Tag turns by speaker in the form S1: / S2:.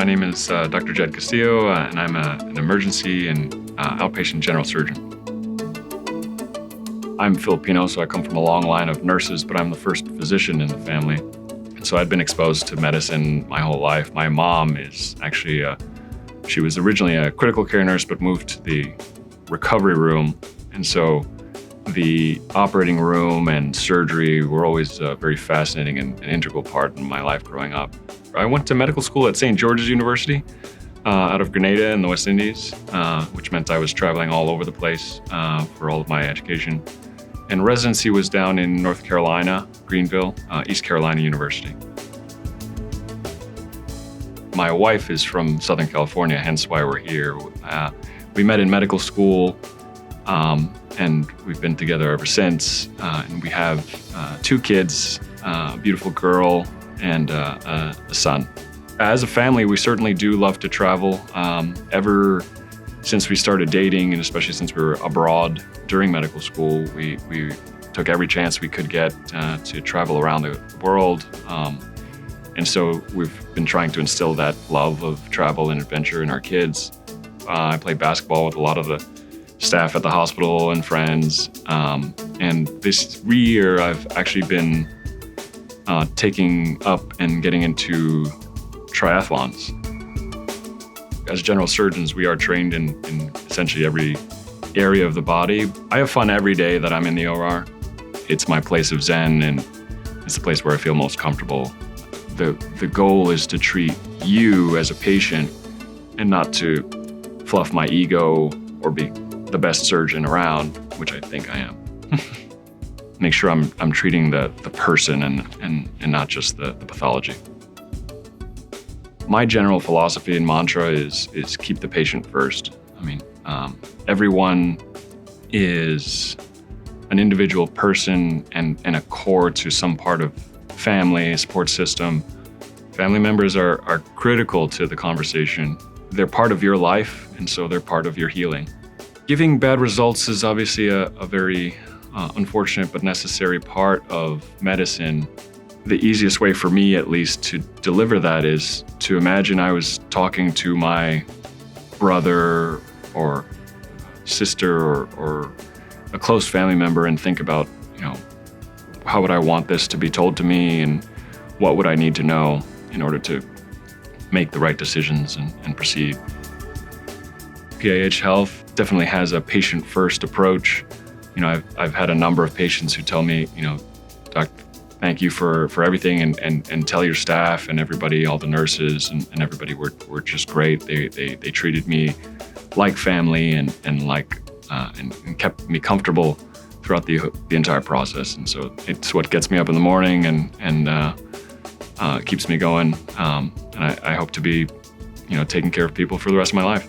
S1: My name is Dr. Jed Castillo, and I'm an emergency and outpatient general surgeon. I'm Filipino, so I come from a long line of nurses, but I'm the first physician in the family. And so I'd been exposed to medicine my whole life. My mom is actually, she was originally a critical care nurse, but moved to the recovery room. And so the operating room and surgery were always a very fascinating and an integral part in my life growing up. I went to medical school at St. George's University out of Grenada in the West Indies, which meant I was traveling all over the place for all of my education. And residency was down in North Carolina, Greenville, East Carolina University. My wife is from Southern California, hence why we're here. We met in medical school, and we've been together ever since. And we have 2 kids, a beautiful girl and a son. As a family, we certainly do love to travel. Ever since we started dating, and especially since we were abroad during medical school, we took every chance we could get to travel around the world. And so we've been trying to instill that love of travel and adventure in our kids. I played basketball with a lot of the staff at the hospital and friends. And this year, I've actually been taking up and getting into triathlons. As general surgeons, we are trained in essentially every area of the body. I have fun every day that I'm in the OR. It's my place of zen, and it's the place where I feel most comfortable. The goal is to treat you as a patient and not to fluff my ego or be the best surgeon around, which I think I am. Make sure I'm treating the person and not just the pathology. My general philosophy and mantra is keep the patient first. I mean, everyone is an individual person and a core to some part of family, support system. Family members are critical to the conversation. They're part of your life, and so they're part of your healing. Giving bad results is obviously a very unfortunate but necessary part of medicine. The easiest way for me, at least, to deliver that is to imagine I was talking to my brother or sister or a close family member and think about, how would I want this to be told to me and what would I need to know in order to make the right decisions and proceed. PIH Health definitely has a patient-first approach. I've had a number of patients who tell me, Doc, thank you for everything, and tell your staff and everybody, all the nurses and everybody were just great. They treated me like family and kept me comfortable throughout the entire process. And so it's what gets me up in the morning and keeps me going. And I hope to be, taking care of people for the rest of my life.